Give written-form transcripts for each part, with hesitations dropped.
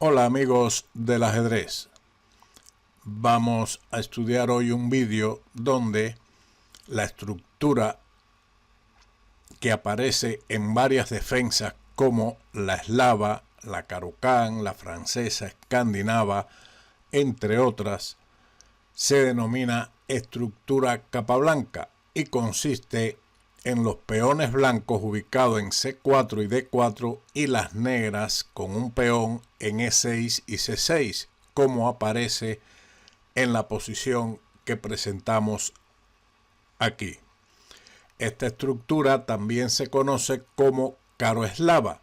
Hola amigos del ajedrez, vamos a estudiar hoy un vídeo donde la estructura que aparece en varias defensas como la eslava, la Caro-Kann, la francesa, escandinava, entre otras, se denomina estructura Capablanca y consiste en los peones blancos ubicados en C4 y D4 y las negras con un peón en E6 y C6, como aparece en la posición que presentamos aquí. Esta estructura también se conoce como caro-eslava,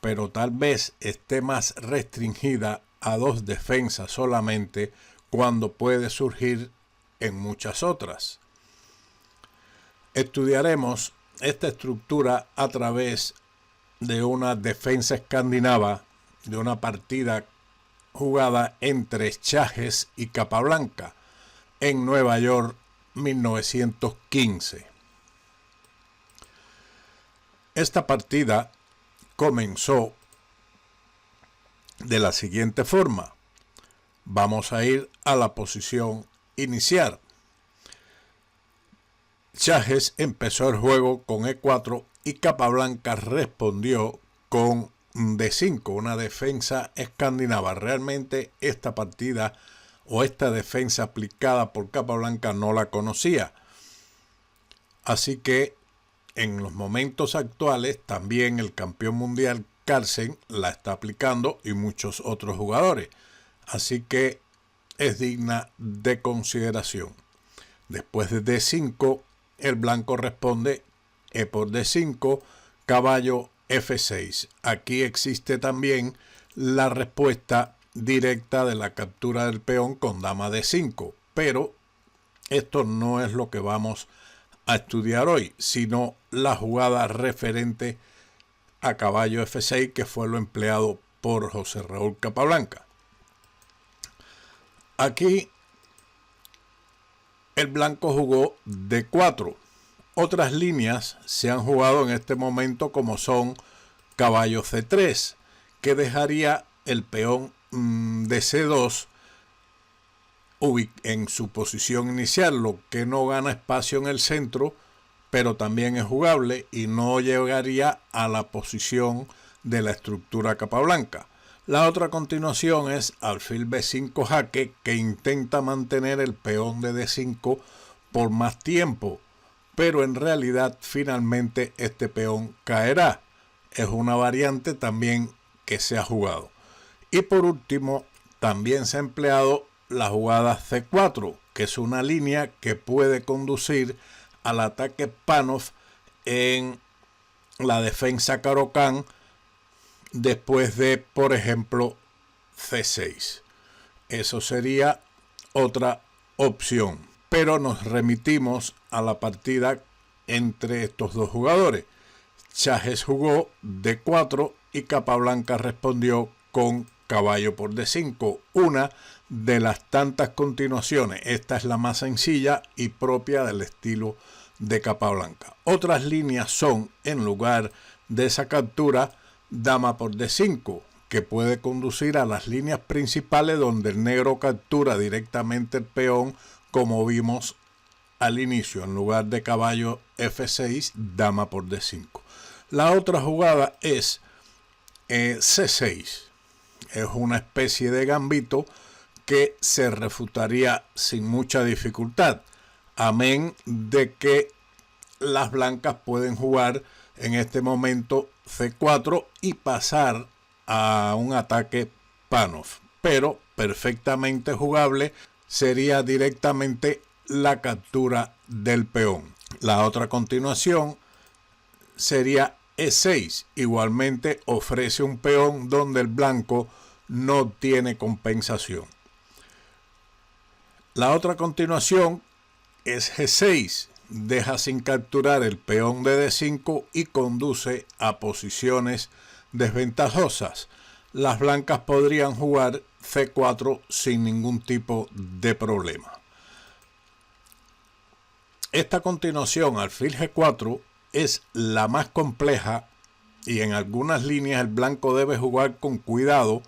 pero tal vez esté más restringida a dos defensas solamente cuando puede surgir en muchas otras. Estudiaremos esta estructura a través de una defensa escandinava, de una partida jugada entre Chajes y Capablanca en Nueva York 1915. Esta partida comenzó de la siguiente forma. Vamos a ir a la posición inicial. Chajes empezó el juego con E4 y Capablanca respondió con D5, una defensa escandinava. Realmente esta partida o esta defensa aplicada por Capablanca no la conocía. Así que en los momentos actuales también el campeón mundial Carlsen la está aplicando y muchos otros jugadores. Así que es digna de consideración. Después de D5, el blanco responde E por D5, caballo F6. Aquí existe también la respuesta directa de la captura del peón con dama D5, pero esto no es lo que vamos a estudiar hoy, sino la jugada referente a caballo F6, que fue lo empleado por José Raúl Capablanca. Aquí el blanco jugó D4. Otras líneas se han jugado en este momento como son caballo C3, que dejaría el peón de C2 en su posición inicial, lo que no gana espacio en el centro, pero también es jugable y no llegaría a la posición de la estructura Capablanca. La otra continuación es alfil B5 jaque, que intenta mantener el peón de D5 por más tiempo, pero en realidad finalmente este peón caerá. Es una variante también que se ha jugado. Y por último, también se ha empleado la jugada C4, que es una línea que puede conducir al ataque Panov en la defensa Caro-Kann después de, por ejemplo, C6. Eso sería otra opción. Pero nos remitimos a la partida entre estos dos jugadores. Chajes jugó D4 y Capablanca respondió con caballo por D5, una de las tantas continuaciones. Esta es la más sencilla y propia del estilo de Capablanca. Otras líneas son, en lugar de esa captura, dama por D5, que puede conducir a las líneas principales donde el negro captura directamente el peón, como vimos al inicio, en lugar de caballo F6, dama por D5. La otra jugada es C6. Es una especie de gambito que se refutaría sin mucha dificultad, amén de que las blancas pueden jugar en este momento C4 y pasar a un ataque Panov, pero perfectamente jugable sería directamente la captura del peón. La otra continuación sería E6, igualmente ofrece un peón donde el blanco no tiene compensación. La otra continuación es G6, deja sin capturar el peón de D5 y conduce a posiciones desventajosas. Las blancas podrían jugar C4 sin ningún tipo de problema. Esta continuación, alfil G4, es la más compleja y en algunas líneas el blanco debe jugar con cuidado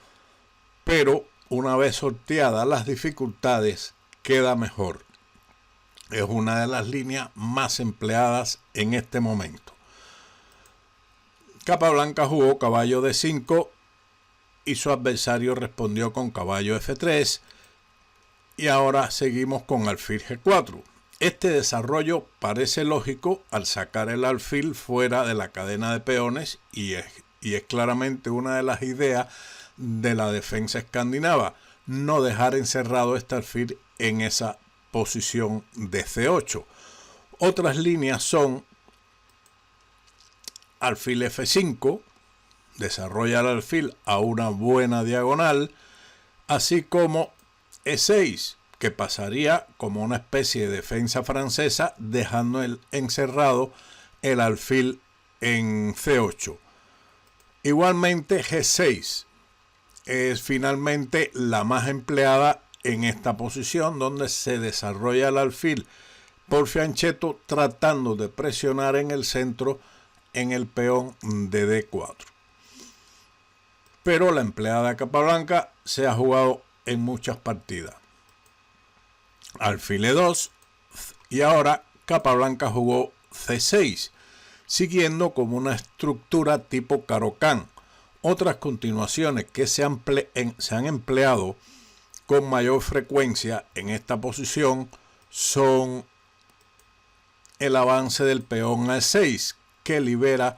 pero una vez sorteadas las dificultades queda mejor. Es una de las líneas más empleadas en este momento. Capablanca jugó caballo D5 y su adversario respondió con caballo F3 y ahora seguimos con alfil G4. Este desarrollo parece lógico al sacar el alfil fuera de la cadena de peones y es claramente una de las ideas de la defensa escandinava, no dejar encerrado este alfil en esa posición de C8. Otras líneas son alfil F5, desarrolla el alfil a una buena diagonal, así como E6, que pasaría como una especie de defensa francesa, dejando encerrado el alfil en C8. Igualmente G6 es finalmente la más empleada en esta posición, donde se desarrolla el alfil por fianchetto tratando de presionar en el centro en el peón de D4. Pero la empleada Capablanca se ha jugado en muchas partidas. Alfil E2 y ahora Capablanca jugó C6, siguiendo como una estructura tipo Caro-Kann. Otras continuaciones que se han empleado con mayor frecuencia en esta posición son el avance del peón A6, que libera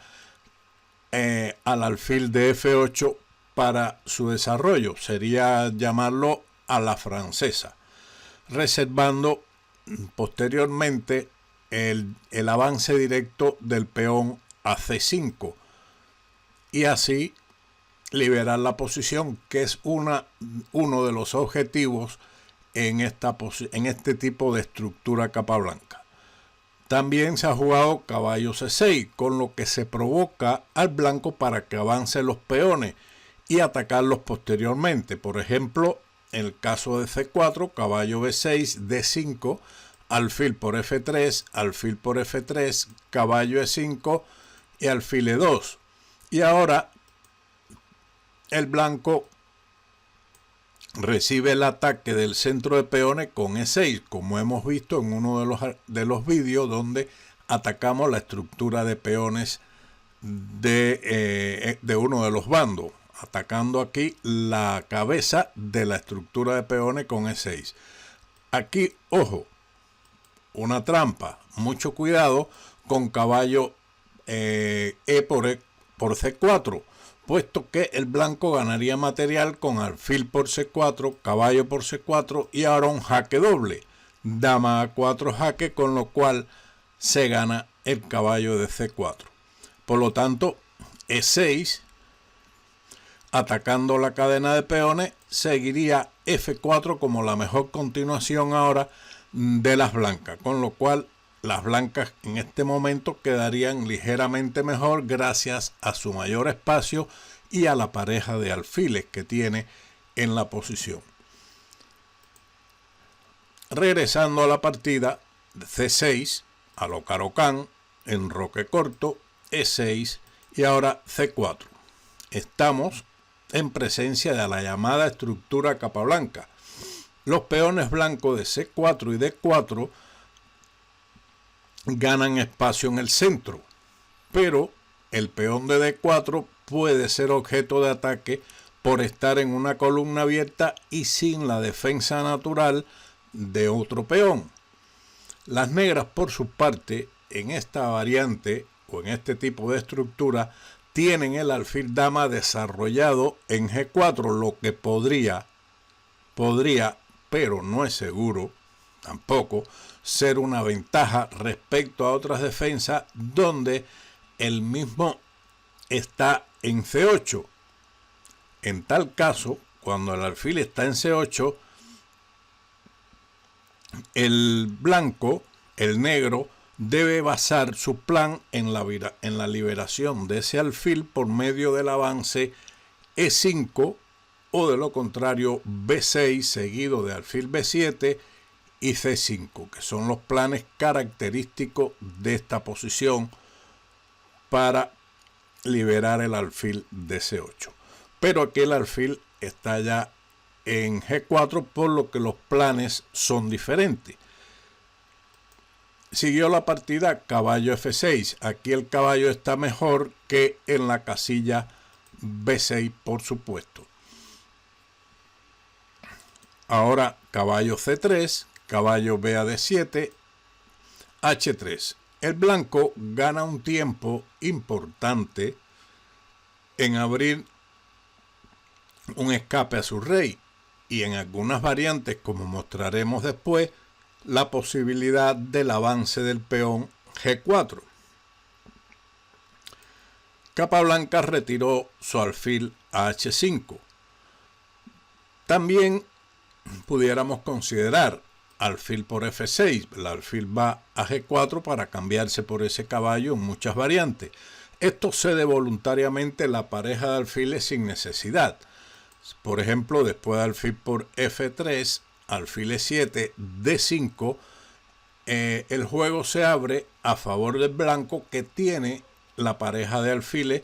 al alfil de F8 para su desarrollo. Sería llamarlo a la francesa, reservando posteriormente el avance directo del peón a C5 y así liberar la posición, que es uno de los objetivos en este tipo de estructura Capablanca. También se ha jugado caballo C6, con lo que se provoca al blanco para que avance los peones y atacarlos posteriormente. Por ejemplo, en el caso de C4, caballo B6, D5, alfil por F3, alfil por F3, caballo E5 y alfil E2. Y ahora el blanco recibe el ataque del centro de peones con E6, como hemos visto en uno de los vídeos donde atacamos la estructura de peones de uno de los bandos, atacando aquí la cabeza de la estructura de peones con E6. Aquí, ojo, una trampa, mucho cuidado con caballo por C4, puesto que el blanco ganaría material con alfil por C4, caballo por C4 y ahora un jaque doble, dama A4 jaque, con lo cual se gana el caballo de C4. Por lo tanto, E6, atacando la cadena de peones, seguiría F4 como la mejor continuación ahora de las blancas, con lo cual las blancas en este momento quedarían ligeramente mejor gracias a su mayor espacio y a la pareja de alfiles que tiene en la posición. Regresando a la partida, C6, a lo Caro-Kann, enroque corto, E6 y ahora C4. Estamos en presencia de la llamada estructura Capablanca. Los peones blancos de C4 y D4 ganan espacio en el centro, pero el peón de D4 puede ser objeto de ataque por estar en una columna abierta y sin la defensa natural de otro peón. Las negras, por su parte, en esta variante o en este tipo de estructura, tienen el alfil dama desarrollado en G4, lo que podría, pero no es seguro tampoco, ser una ventaja respecto a otras defensas donde el mismo está en C8. En tal caso, cuando el alfil está en C8, el blanco, el negro, debe basar su plan en la liberación de ese alfil por medio del avance E5 o de lo contrario B6 seguido de alfil B7 y C5, que son los planes característicos de esta posición para liberar el alfil de C8. Pero aquí el alfil está ya en G4, por lo que los planes son diferentes. Siguió la partida caballo F6. Aquí el caballo está mejor que en la casilla B6, por supuesto. Ahora caballo C3, caballo B a D7, H3. El blanco gana un tiempo importante en abrir un escape a su rey, y en algunas variantes, como mostraremos después, la posibilidad del avance del peón G4. Capablanca retiró su alfil a H5. También pudiéramos considerar alfil por F6. El alfil va a G4 para cambiarse por ese caballo en muchas variantes. Esto cede voluntariamente la pareja de alfiles sin necesidad. Por ejemplo, después de alfil por F3, alfil E7, D5, el juego se abre a favor del blanco, que tiene la pareja de alfiles,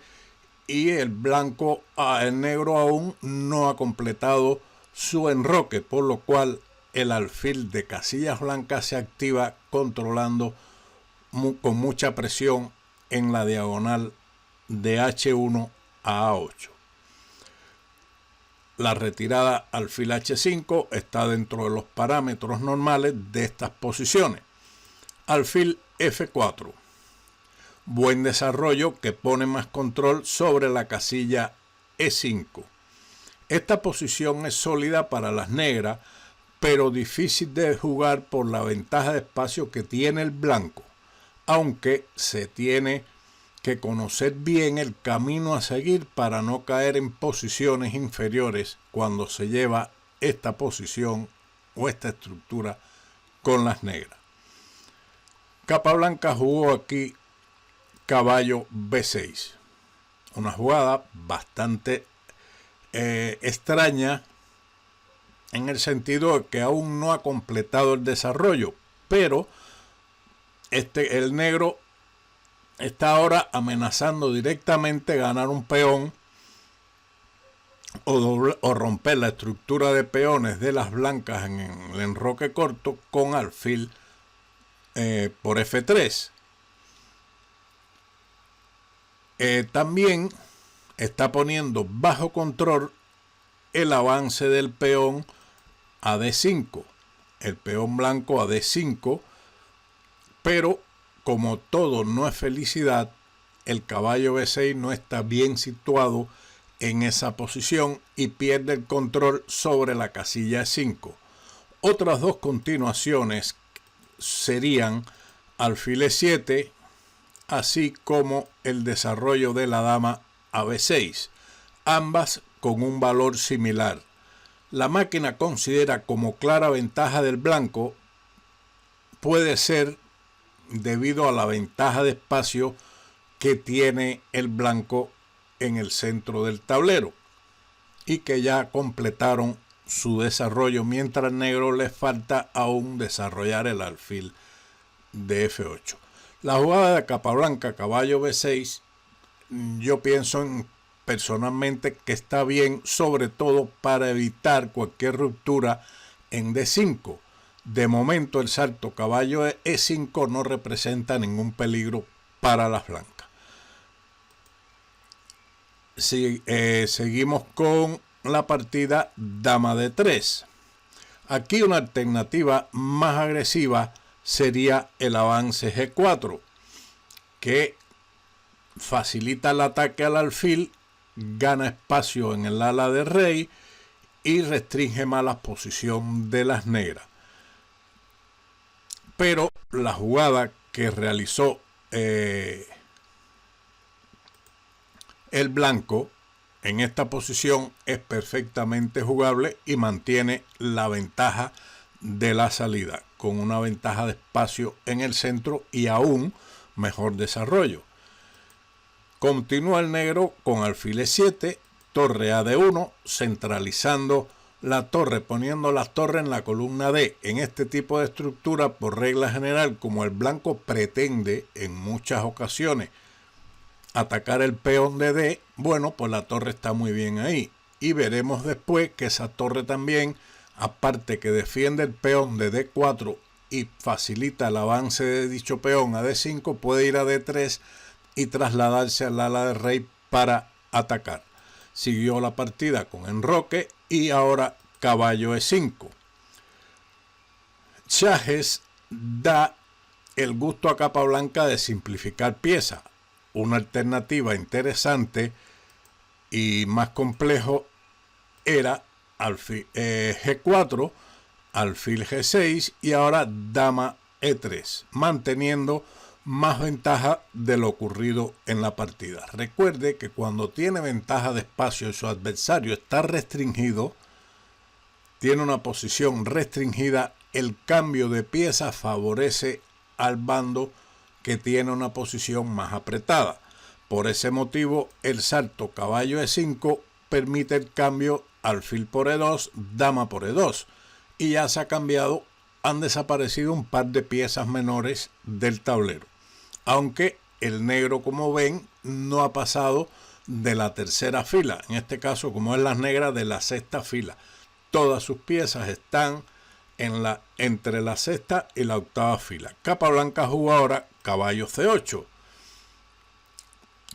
y el negro aún no ha completado su enroque, por lo cual el alfil de casillas blancas se activa controlando con mucha presión en la diagonal de H1 a A8. La retirada alfil H5 está dentro de los parámetros normales de estas posiciones. Alfil F4. Buen desarrollo que pone más control sobre la casilla E5. Esta posición es sólida para las negras, pero difícil de jugar por la ventaja de espacio que tiene el blanco, aunque se tiene que conocer bien el camino a seguir para no caer en posiciones inferiores cuando se lleva esta posición o esta estructura con las negras. Capablanca jugó aquí caballo B6, una jugada bastante extraña en el sentido de que aún no ha completado el desarrollo, pero el negro está ahora amenazando directamente ganar un peón o romper la estructura de peones de las blancas en el enroque corto con alfil por F3. También está poniendo bajo control el avance del peón a D5, el peón blanco a D5, pero como todo no es felicidad, el caballo B6 no está bien situado en esa posición y pierde el control sobre la casilla E5. Otras dos continuaciones serían alfil E7, así como el desarrollo de la dama a B6, ambas con un valor similar. La máquina considera como clara ventaja del blanco puede ser debido a la ventaja de espacio que tiene el blanco en el centro del tablero y que ya completaron su desarrollo, mientras al negro les falta aún desarrollar el alfil de F8. La jugada de Capablanca, caballo B6, yo pienso personalmente que está bien, sobre todo para evitar cualquier ruptura en D5. De momento el salto caballo E5 no representa ningún peligro para las blancas. Seguimos con la partida dama D3. Aquí una alternativa más agresiva sería el avance G4, que facilita el ataque al alfil, gana espacio en el ala de rey y restringe más la posición de las negras. Pero la jugada que realizó el blanco en esta posición es perfectamente jugable y mantiene la ventaja de la salida, con una ventaja de espacio en el centro y aún mejor desarrollo. Continúa el negro con alfil E7, torre a D1, centralizando la torre, poniendo la torre en la columna D. En este tipo de estructura, por regla general, como el blanco pretende en muchas ocasiones atacar el peón de D, bueno, pues la torre está muy bien ahí. y veremos después que esa torre también, aparte que defiende el peón de D4 y facilita el avance de dicho peón a D5, puede ir a D3 y trasladarse al ala de rey para atacar. Siguió la partida con enroque y ahora caballo E5. Shajes da el gusto a Capablanca de simplificar piezas. Una alternativa interesante y más complejo era alfil G4, alfil G6 y ahora dama E3, manteniendo más ventaja de lo ocurrido en la partida. Recuerde que cuando tiene ventaja de espacio y su adversario está restringido, tiene una posición restringida, el cambio de piezas favorece al bando que tiene una posición más apretada. Por ese motivo, el salto caballo E5 permite el cambio alfil por E2, dama por E2, y ya se ha cambiado, han desaparecido un par de piezas menores del tablero. Aunque el negro, como ven, no ha pasado de la tercera fila. En este caso, como es las negras, de la sexta fila. Todas sus piezas están entre la sexta y la octava fila. Capablanca jugó ahora caballo C8,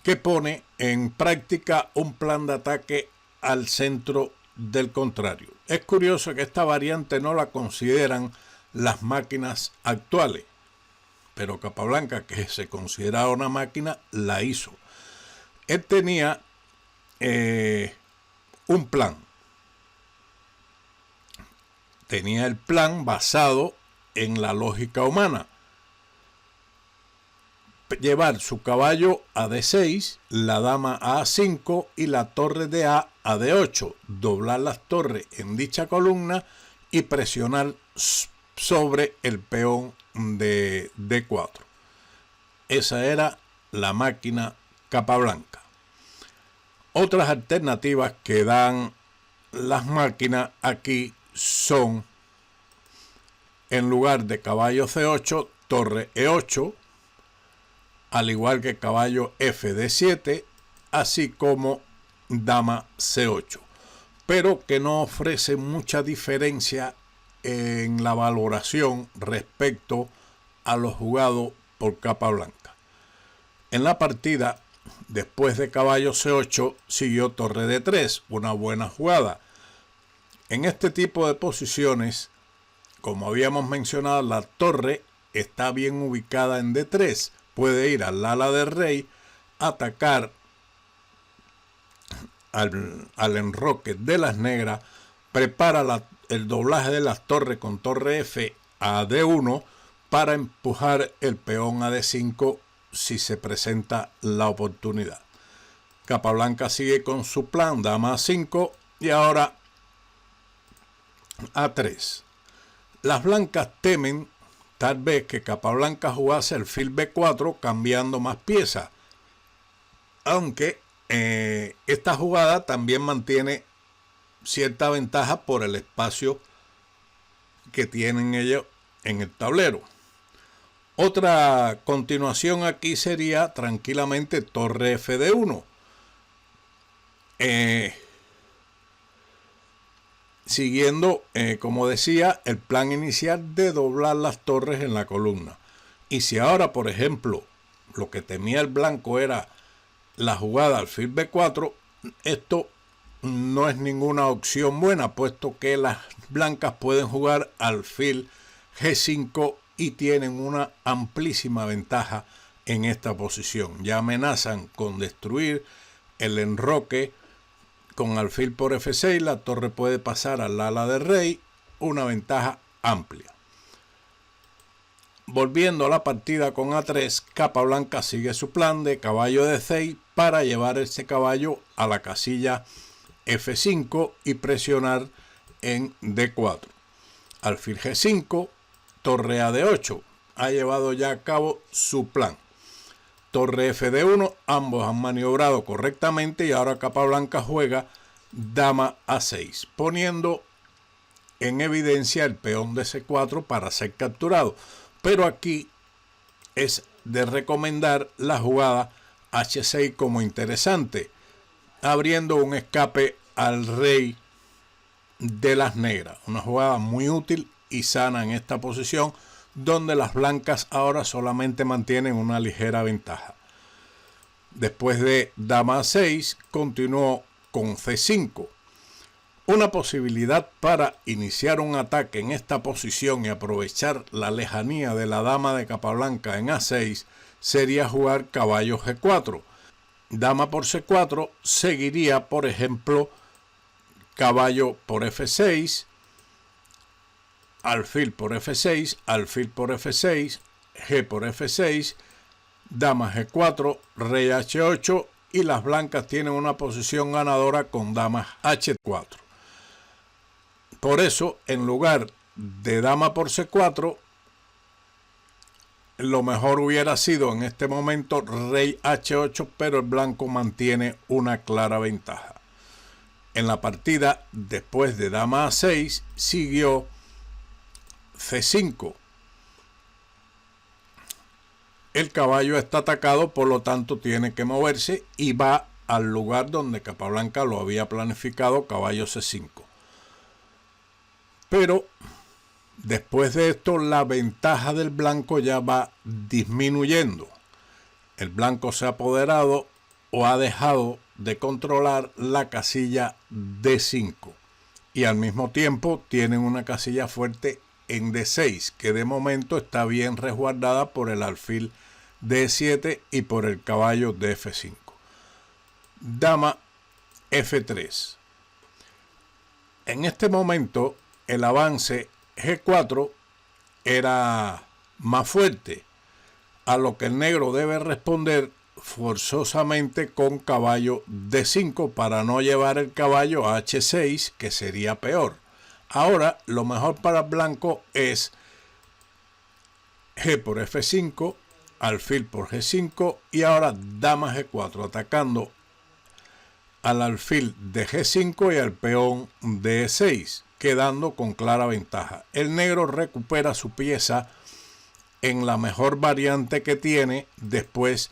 que pone en práctica un plan de ataque al centro del contrario. Es curioso que esta variante no la consideran las máquinas actuales, pero Capablanca, que se consideraba una máquina, la hizo. Él tenía un plan. Tenía el plan basado en la lógica humana. Llevar su caballo a D6, la dama a A5 y la torre de A a D8. Doblar las torres en dicha columna y presionar sobre el peón de D4. Esa era la máquina Capablanca. Otras alternativas que dan las máquinas aquí son, en lugar de caballo C8, torre E8, al igual que caballo FD7, así como dama C8, pero que no ofrece mucha diferencia en la valoración respecto a lo jugado por Capablanca. En la partida, después de caballo C8, siguió torre D3, una buena jugada. En este tipo de posiciones, como habíamos mencionado, la torre está bien ubicada en D3. Puede ir al ala del rey, atacar al enroque de las negras, prepara el doblaje de las torres con torre F a D1 para empujar el peón a D5 si se presenta la oportunidad. Capablanca sigue con su plan, dama A5 y ahora A3. Las blancas temen tal vez que Capablanca jugase alfil B4 cambiando más piezas, aunque esta jugada también mantiene cierta ventaja por el espacio que tienen ellos en el tablero. Otra continuación aquí sería tranquilamente torre FD1. Siguiendo, como decía, el plan inicial de doblar las torres en la columna. Y si ahora, por ejemplo, lo que temía el blanco era la jugada alfil B4, esto no es ninguna opción buena, puesto que las blancas pueden jugar alfil G5 y tienen una amplísima ventaja en esta posición. Ya amenazan con destruir el enroque con alfil por F6, la torre puede pasar al ala de rey, una ventaja amplia. Volviendo a la partida con A3, Capablanca sigue su plan de caballo D6 para llevar ese caballo a la casilla F5 y presionar en D4. Alfil G5, torre a D8. Ha llevado ya a cabo su plan. Torre FD1, ambos han maniobrado correctamente y ahora Capablanca juega dama A6, poniendo en evidencia el peón de C4 para ser capturado. Pero aquí es de recomendar la jugada H6 como interesante, abriendo un escape al rey de las negras. Una jugada muy útil y sana en esta posición, donde las blancas ahora solamente mantienen una ligera ventaja. Después de dama a6, continuó con c5. Una posibilidad para iniciar un ataque en esta posición y aprovechar la lejanía de la dama de Capablanca en a6 sería jugar caballo g4. Dama por c4 seguiría, por ejemplo, caballo por f6, alfil por f6, alfil por f6, g por f6, dama g4, rey h8 y las blancas tienen una posición ganadora con dama h4. Por eso, en lugar de dama por c4, lo mejor hubiera sido en este momento rey h8, pero el blanco mantiene una clara ventaja. En la partida, después de dama a6, siguió c5. El caballo está atacado, por lo tanto tiene que moverse y va al lugar donde Capablanca lo había planificado, caballo c5. Pero después de esto, la ventaja del blanco ya va disminuyendo. El blanco se ha apoderado o ha dejado de controlar la casilla D5 y al mismo tiempo tienen una casilla fuerte en D6 que de momento está bien resguardada por el alfil D7 y por el caballo de F5. Dama F3. En este momento el avance G4 era más fuerte, a lo que el negro debe responder forzosamente con caballo D5 para no llevar el caballo a H6, que sería peor. Ahora lo mejor para el blanco es G por F5, alfil por G5 y ahora dama G4, atacando al alfil de G5 y al peón de E6, quedando con clara ventaja. El negro recupera su pieza en la mejor variante que tiene después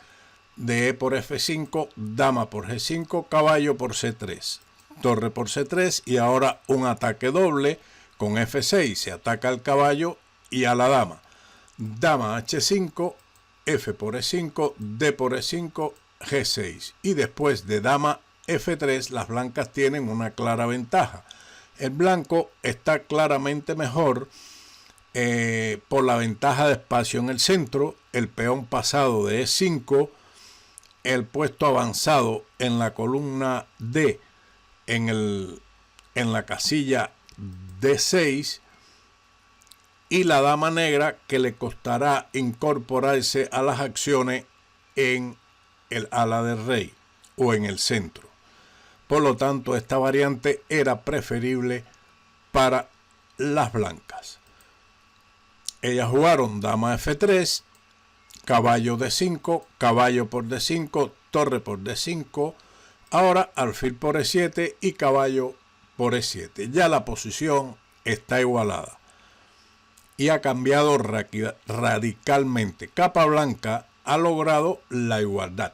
de E por F5, dama por G5, caballo por C3, torre por C3 y ahora un ataque doble con F6. Se ataca al caballo y a la dama. Dama H5, F por E5, D por E5, G6. Y después de dama F3, las blancas tienen una clara ventaja. El blanco está claramente mejor por la ventaja de espacio en el centro, el peón pasado de E5, el puesto avanzado en la columna D en la casilla D6 y la dama negra que le costará incorporarse a las acciones en el ala del rey o en el centro. Por lo tanto, esta variante era preferible para las blancas. Ellas jugaron dama F3, caballo D5, caballo por D5, torre por D5, ahora alfil por E7 y caballo por E7. Ya la posición está igualada y ha cambiado radicalmente. Capablanca ha logrado la igualdad.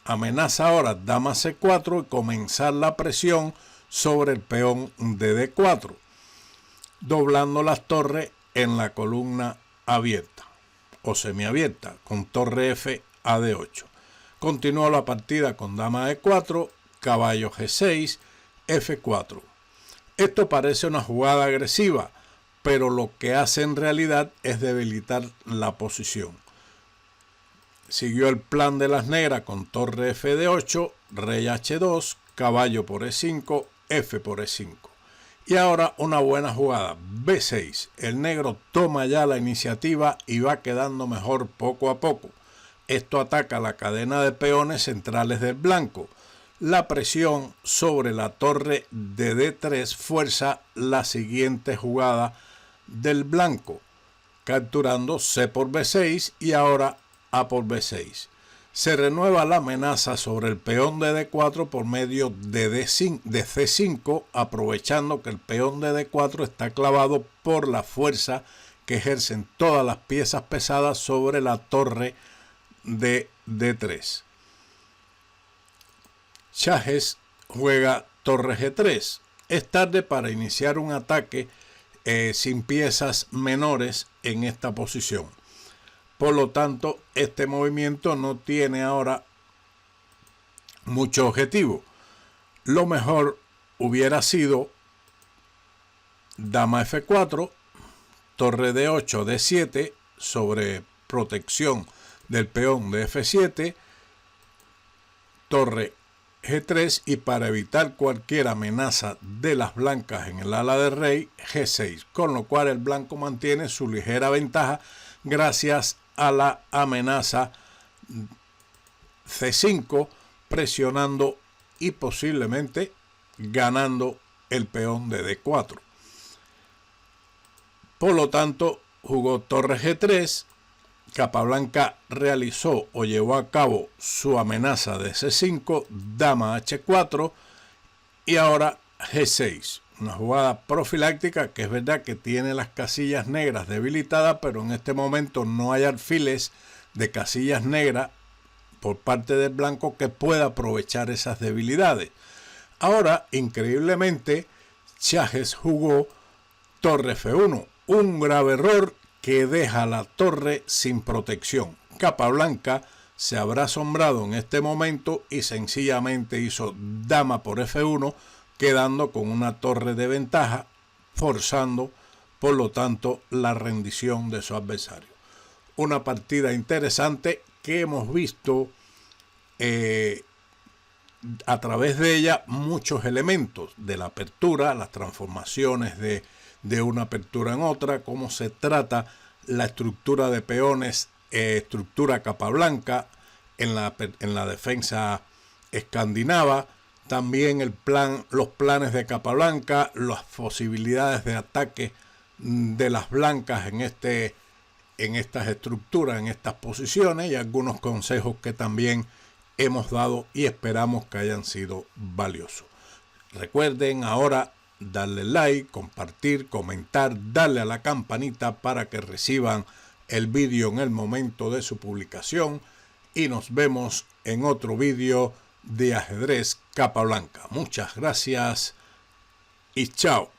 Amenaza ahora dama C4 y comenzar la presión sobre el peón de D4, doblando las torres en la columna abierta o semiabierta con torre F a D8. Continúa la partida con dama E4, caballo G6, F4. Esto parece una jugada agresiva, pero lo que hace en realidad es debilitar la posición. Siguió el plan de las negras con torre F de 8, rey H2, caballo por E5, F por E5. Y ahora una buena jugada, B6. El negro toma ya la iniciativa y va quedando mejor poco a poco. Esto ataca la cadena de peones centrales del blanco. La presión sobre la torre de D3 fuerza la siguiente jugada del blanco, capturando C por B6 y ahora A por B6. Se renueva la amenaza sobre el peón de D4 por medio de C5, aprovechando que el peón de D4 está clavado por la fuerza que ejercen todas las piezas pesadas sobre la torre de D3. Chajes juega torre G3. Es tarde para iniciar un ataque sin piezas menores en esta posición. Por lo tanto, este movimiento no tiene ahora mucho objetivo. Lo mejor hubiera sido dama F4, torre D8, D7 sobre protección del peón de F7, torre G3 y para evitar cualquier amenaza de las blancas en el ala de rey, G6, con lo cual el blanco mantiene su ligera ventaja gracias a la amenaza C5, presionando y posiblemente ganando el peón de D4. Por lo tanto, jugó torre G3, Capablanca realizó o llevó a cabo su amenaza de C5, dama H4 y ahora G6. Una jugada profiláctica que es verdad que tiene las casillas negras debilitadas, pero en este momento no hay alfiles de casillas negras por parte del blanco que pueda aprovechar esas debilidades. Ahora, increíblemente, Chajes jugó torre F1, un grave error que deja la torre sin protección. Capablanca se habrá asombrado en este momento y sencillamente hizo dama por F1, quedando con una torre de ventaja, forzando por lo tanto la rendición de su adversario. Una partida interesante que hemos visto a través de ella muchos elementos de la apertura, las transformaciones de una apertura en otra, cómo se trata la estructura de peones, estructura Capablanca en la defensa escandinava, también los planes de Capablanca, las posibilidades de ataque de las blancas en estas estructuras, en estas posiciones, y algunos consejos que también hemos dado y esperamos que hayan sido valiosos. Recuerden ahora darle like, compartir, comentar, darle a la campanita para que reciban el vídeo en el momento de su publicación y nos vemos en otro vídeo de ajedrez Capablanca. Muchas gracias y chao.